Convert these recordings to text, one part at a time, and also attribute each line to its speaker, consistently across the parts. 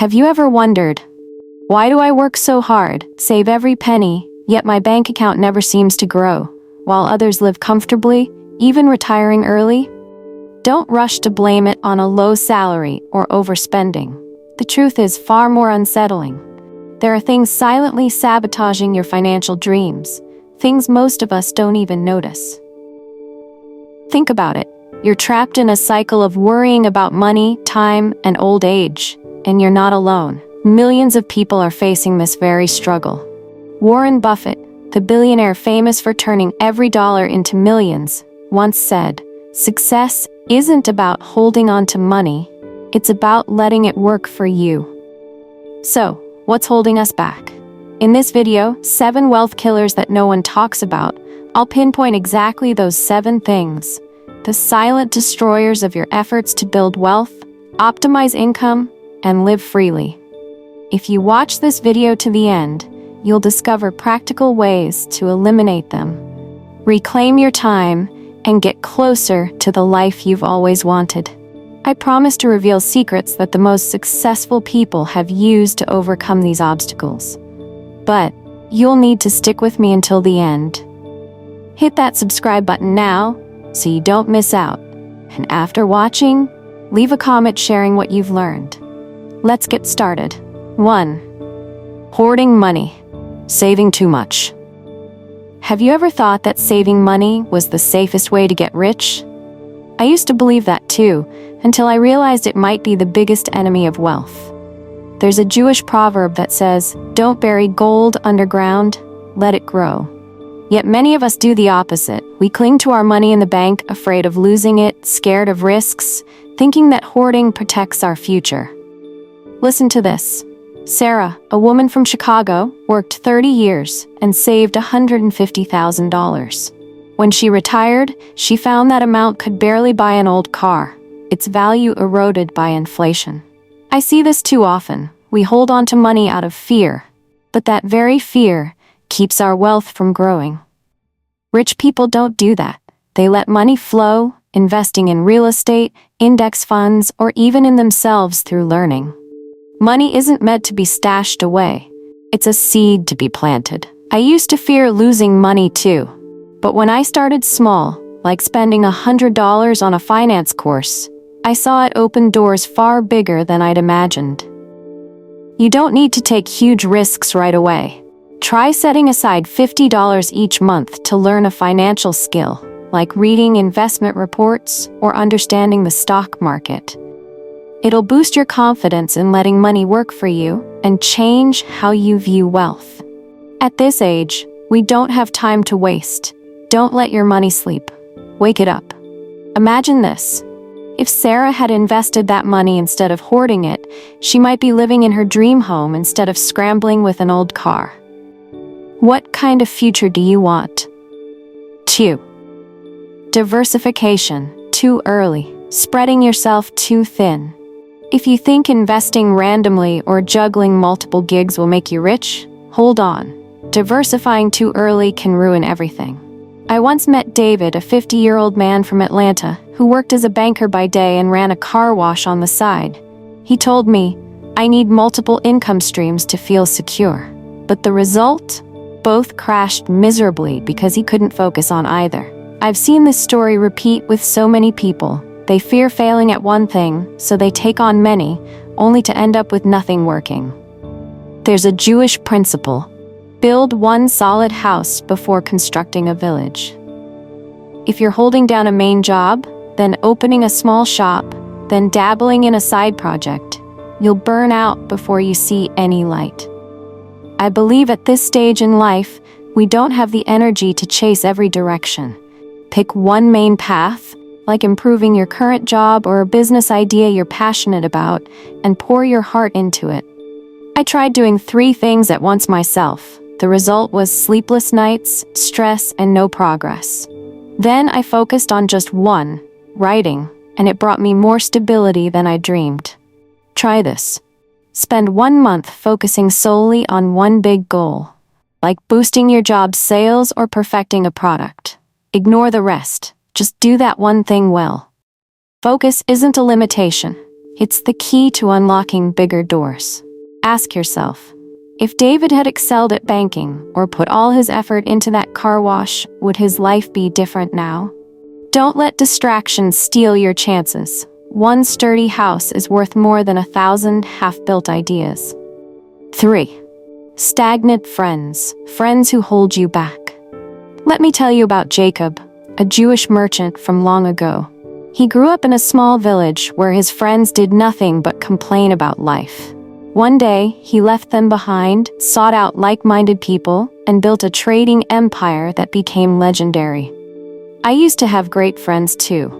Speaker 1: Have you ever wondered, why do I work so hard, save every penny, yet my bank account never seems to grow, while others live comfortably, even retiring early? Don't rush to blame it on a low salary or overspending. The truth is far more unsettling. There are things silently sabotaging your financial dreams, things most of us don't even notice. Think about it. You're trapped in a cycle of worrying about money, time, and old age, and you're not alone. Millions of people are facing this very struggle. Warren Buffett, the billionaire famous for turning every dollar into millions, once said, "Success isn't about holding on to money, it's about letting it work for you." So, what's holding us back? In this video, 7 wealth killers that no one talks about, I'll pinpoint exactly those 7 things. The silent destroyers of your efforts to build wealth, optimize income, and live freely. If you watch this video to the end, you'll discover practical ways to eliminate them. Reclaim your time and get closer to the life you've always wanted. I promise to reveal secrets that the most successful people have used to overcome these obstacles. But you'll need to stick with me until the end. Hit that subscribe button now so you don't miss out. And after watching, leave a comment sharing what you've learned. Let's get started. 1. Hoarding money. Saving too much. Have you ever thought that saving money was the safest way to get rich? I used to believe that too, until I realized it might be the biggest enemy of wealth. There's a Jewish proverb that says, "Don't bury gold underground, let it grow." Yet many of us do the opposite. We cling to our money in the bank, afraid of losing it, scared of risks, thinking that hoarding protects our future. Listen to this. Sarah, a woman from Chicago, worked 30 years and saved $150,000. When she retired, she found that amount could barely buy an old car, its value eroded by inflation. I see this too often. We hold on to money out of fear, but that very fear keeps our wealth from growing. Rich people don't do that. They let money flow, investing in real estate, index funds, or even in themselves through learning. Money isn't meant to be stashed away. It's a seed to be planted. I used to fear losing money too. But when I started small, like spending $100 on a finance course, I saw it open doors far bigger than I'd imagined. You don't need to take huge risks right away. Try setting aside $50 each month to learn a financial skill, like reading investment reports or understanding the stock market. It'll boost your confidence in letting money work for you and change how you view wealth. At this age, we don't have time to waste. Don't let your money sleep. Wake it up. Imagine this. If Sarah had invested that money instead of hoarding it, she might be living in her dream home instead of scrambling with an old car. What kind of future do you want? 2. Diversification. Too early. Spreading yourself too thin. If you think investing randomly or juggling multiple gigs will make you rich, hold on. Diversifying too early can ruin everything. I once met David, a 50-year-old man from Atlanta, who worked as a banker by day and ran a car wash on the side. He told me, "I need multiple income streams to feel secure." But the result? Both crashed miserably because he couldn't focus on either. I've seen this story repeat with so many people. They fear failing at one thing, so they take on many, only to end up with nothing working. There's a Jewish principle: build one solid house before constructing a village. If you're holding down a main job, then opening a small shop, then dabbling in a side project, you'll burn out before you see any light. I believe at this stage in life, we don't have the energy to chase every direction. Pick one main path, like improving your current job or a business idea you're passionate about, and pour your heart into it. I tried doing 3 things at once myself. The result was sleepless nights, stress, and no progress. Then I focused on just one, writing, and it brought me more stability than I dreamed. Try this. Spend 1 month focusing solely on one big goal, like boosting your job's sales or perfecting a product. Ignore the rest. Just do that one thing well. Focus isn't a limitation. It's the key to unlocking bigger doors. Ask yourself, if David had excelled at banking or put all his effort into that car wash, would his life be different now? Don't let distractions steal your chances. One sturdy house is worth more than 1,000 half-built ideas. 3. Stagnant friends. Friends who hold you back. Let me tell you about Jacob, a Jewish merchant from long ago. He grew up in a small village where his friends did nothing but complain about life. One day, he left them behind, sought out like-minded people, and built a trading empire that became legendary. I used to have great friends too.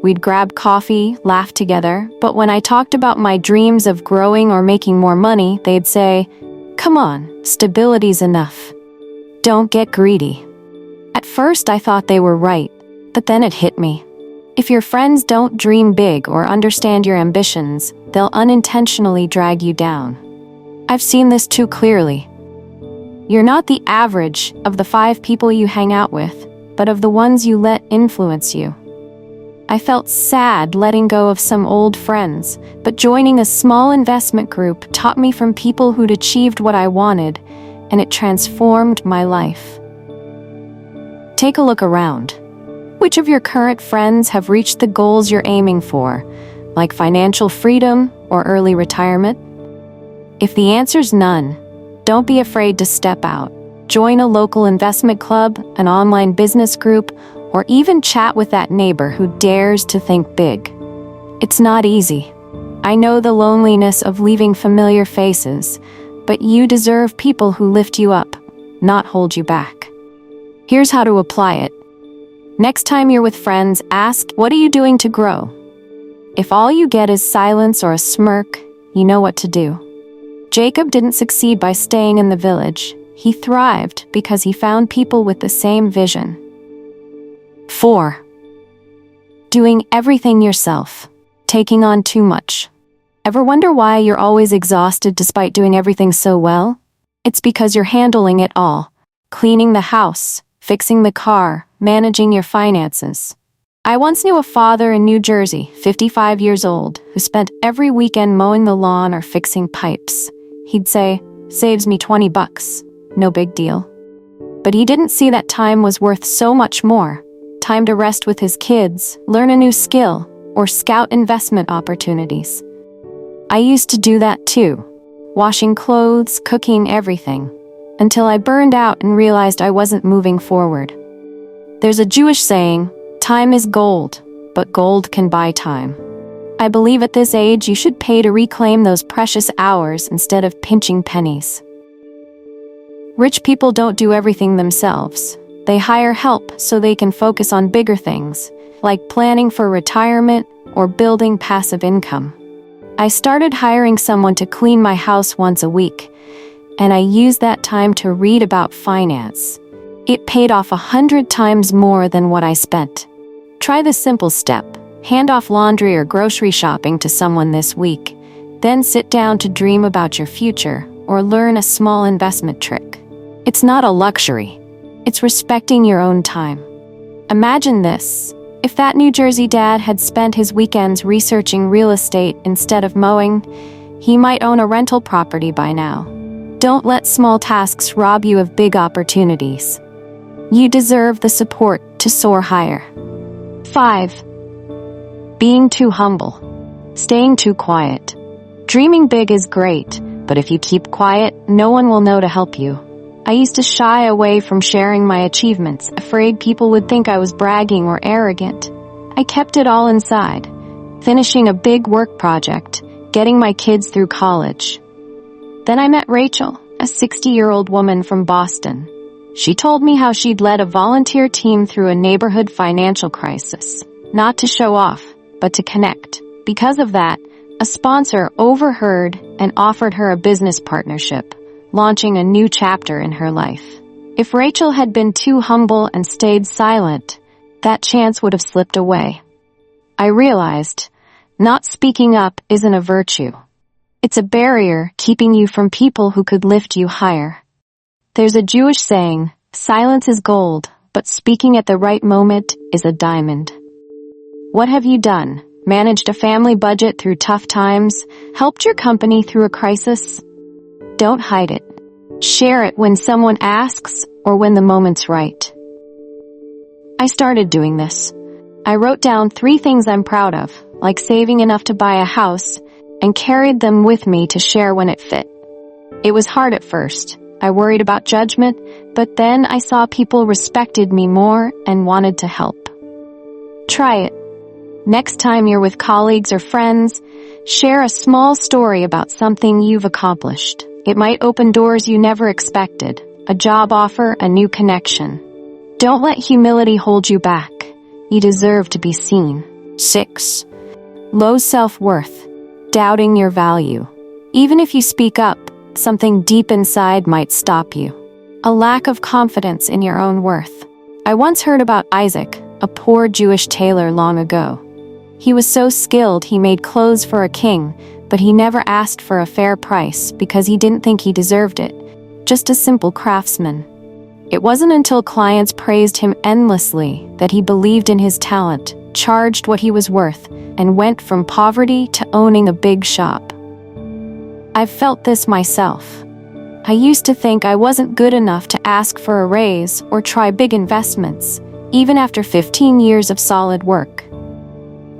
Speaker 1: We'd grab coffee, laugh together, but when I talked about my dreams of growing or making more money, they'd say, "Come on, stability's enough. Don't get greedy." At first, I thought they were right, but then it hit me. If your friends don't dream big or understand your ambitions, they'll unintentionally drag you down. I've seen this too clearly. You're not the average of the 5 people you hang out with, but of the ones you let influence you. I felt sad letting go of some old friends, but joining a small investment group taught me from people who'd achieved what I wanted, and it transformed my life. Take a look around. Which of your current friends have reached the goals you're aiming for, like financial freedom or early retirement? If the answer's none, don't be afraid to step out. Join a local investment club, an online business group, or even chat with that neighbor who dares to think big. It's not easy. I know the loneliness of leaving familiar faces, but you deserve people who lift you up, not hold you back. Here's how to apply it. Next time you're with friends, ask, "What are you doing to grow?" If all you get is silence or a smirk, you know what to do. Jacob didn't succeed by staying in the village. He thrived because he found people with the same vision. 4. Doing everything yourself. Taking on too much. Ever wonder why you're always exhausted despite doing everything so well? It's because you're handling it all. Cleaning the house, fixing the car, managing your finances. I once knew a father in New Jersey, 55 years old, who spent every weekend mowing the lawn or fixing pipes. He'd say, "Saves me $20. No big deal." But he didn't see that time was worth so much more. Time to rest with his kids, learn a new skill, or scout investment opportunities. I used to do that too. Washing clothes, cooking, everything. Until I burned out and realized I wasn't moving forward. There's a Jewish saying, "Time is gold, but gold can buy time." I believe at this age you should pay to reclaim those precious hours instead of pinching pennies. Rich people don't do everything themselves. They hire help so they can focus on bigger things, like planning for retirement or building passive income. I started hiring someone to clean my house once a week, and I used that time to read about finance. It paid off 100 times more than what I spent. Try this simple step. Hand off laundry or grocery shopping to someone this week. Then sit down to dream about your future or learn a small investment trick. It's not a luxury. It's respecting your own time. Imagine this. If that New Jersey dad had spent his weekends researching real estate instead of mowing, he might own a rental property by now. Don't let small tasks rob you of big opportunities. You deserve the support to soar higher. 5. Being too humble. Staying too quiet. Dreaming big is great, but if you keep quiet, no one will know to help you. I used to shy away from sharing my achievements, afraid people would think I was bragging or arrogant. I kept it all inside, finishing a big work project, getting my kids through college. Then I met Rachel, a 60-year-old woman from Boston. She told me how she'd led a volunteer team through a neighborhood financial crisis, not to show off, but to connect. Because of that, a sponsor overheard and offered her a business partnership, launching a new chapter in her life. If Rachel had been too humble and stayed silent, that chance would have slipped away. I realized, not speaking up isn't a virtue. It's a barrier keeping you from people who could lift you higher. There's a Jewish saying, "Silence is gold, but speaking at the right moment is a diamond." What have you done? managed a family budget through tough times, helped your company through a crisis? Don't hide it. Share it when someone asks or when the moment's right. I started doing this. I wrote down 3 things I'm proud of, like saving enough to buy a house, and carried them with me to share when it fit. It was hard at first. I worried about judgment, but then I saw people respected me more and wanted to help. Try it. Next time you're with colleagues or friends, share a small story about something you've accomplished. It might open doors you never expected, a job offer, a new connection. Don't let humility hold you back. You deserve to be seen. 6. Low self-worth. Doubting your value. Even if you speak up, something deep inside might stop you. A lack of confidence in your own worth. I once heard about Isaac, a poor Jewish tailor long ago. He was so skilled he made clothes for a king, but he never asked for a fair price because he didn't think he deserved it. Just a simple craftsman. It wasn't until clients praised him endlessly that he believed in his talent, charged what he was worth, and went from poverty to owning a big shop. I've felt this myself. I used to think I wasn't good enough to ask for a raise or try big investments, even after 15 years of solid work.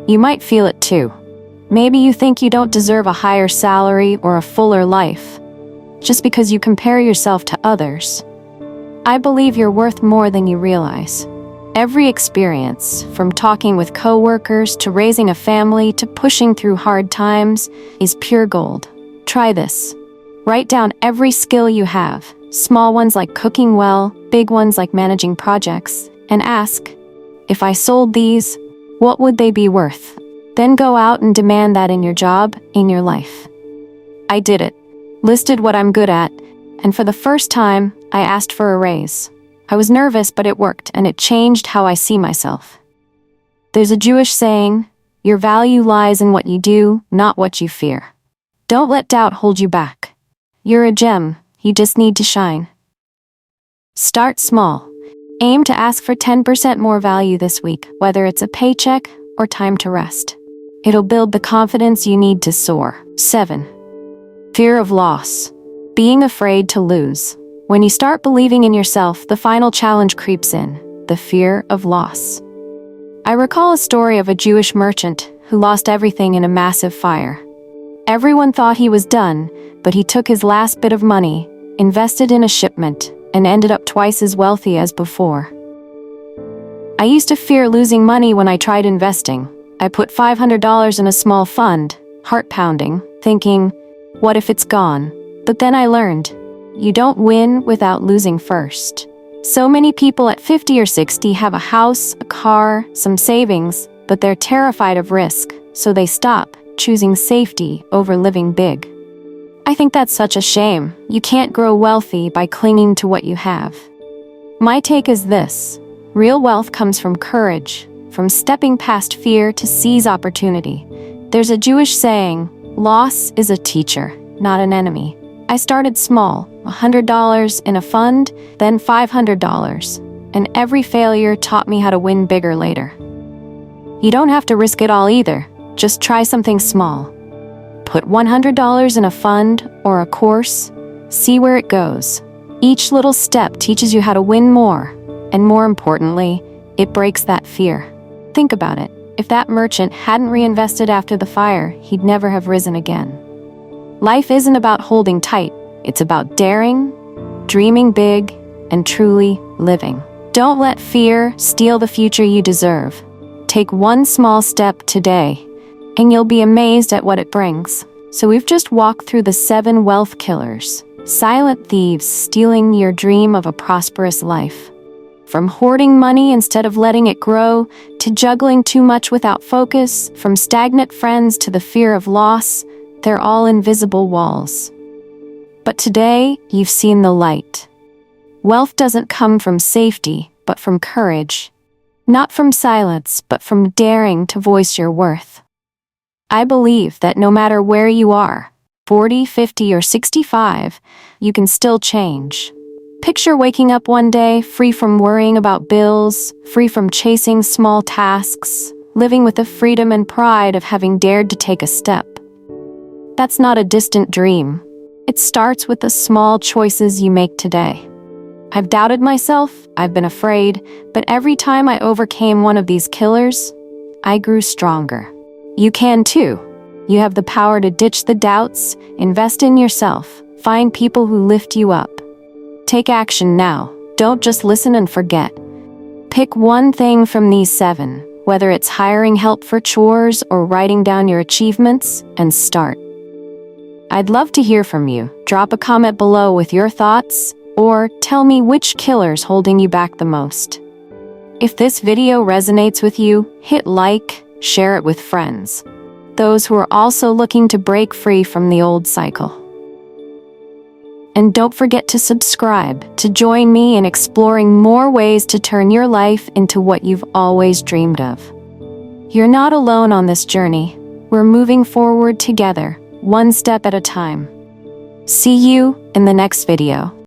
Speaker 1: You might feel it too. Maybe you think you don't deserve a higher salary or a fuller life, just because you compare yourself to others. I believe you're worth more than you realize. Every experience, from talking with coworkers to raising a family to pushing through hard times, is pure gold. Try this. Write down every skill you have, small ones like cooking well, big ones like managing projects, and ask, if I sold these, what would they be worth? Then go out and demand that in your job, in your life. I did it. Listed what I'm good at, and for the first time, I asked for a raise. I was nervous, but it worked, and it changed how I see myself. There's a Jewish saying, your value lies in what you do, not what you fear. Don't let doubt hold you back. You're a gem, you just need to shine. Start small. Aim to ask for 10% more value this week, whether it's a paycheck or time to rest. It'll build the confidence you need to soar. 7. Fear of loss. Being afraid to lose. When you start believing in yourself, the final challenge creeps in, the fear of loss. I recall a story of a Jewish merchant who lost everything in a massive fire. Everyone thought he was done, but he took his last bit of money, invested in a shipment, and ended up twice as wealthy as before. I used to fear losing money when I tried investing. I put $500 in a small fund, heart-pounding, thinking, what if it's gone? But then I learned, you don't win without losing first. So many people at 50 or 60 have a house, a car, some savings, but they're terrified of risk, so they stop, choosing safety over living big. I think that's such a shame. You can't grow wealthy by clinging to what you have. My take is this: real wealth comes from courage, from stepping past fear to seize opportunity. There's a Jewish saying, loss is a teacher, not an enemy. I started small, $100 in a fund, then $500, and every failure taught me how to win bigger later. You don't have to risk it all either, just try something small. Put $100 in a fund or a course, see where it goes. Each little step teaches you how to win more, and more importantly, it breaks that fear. Think about it. If that merchant hadn't reinvested after the fire, he'd never have risen again. Life isn't about holding tight, it's about daring, dreaming big, and truly living. Don't let fear steal the future you deserve. Take one small step today, and you'll be amazed at what it brings. So we've just walked through the 7 wealth killers, silent thieves stealing your dream of a prosperous life. From hoarding money instead of letting it grow, to juggling too much without focus, from stagnant friends to the fear of loss, they're all invisible walls. But today, you've seen the light. Wealth doesn't come from safety, but from courage. Not from silence, but from daring to voice your worth. I believe that no matter where you are, 40, 50, or 65, you can still change. Picture waking up one day free from worrying about bills, free from chasing small tasks, living with the freedom and pride of having dared to take a step. That's not a distant dream. It starts with the small choices you make today. I've doubted myself, I've been afraid, but every time I overcame one of these killers, I grew stronger. You can too. You have the power to ditch the doubts, invest in yourself, find people who lift you up. Take action now. Don't just listen and forget. Pick one thing from these 7, whether it's hiring help for chores or writing down your achievements, and start. I'd love to hear from you. Drop a comment below with your thoughts, or tell me which killer's holding you back the most. If this video resonates with you, hit like, share it with friends. Those who are also looking to break free from the old cycle. And don't forget to subscribe to join me in exploring more ways to turn your life into what you've always dreamed of. You're not alone on this journey. We're moving forward together, one step at a time. See you in the next video.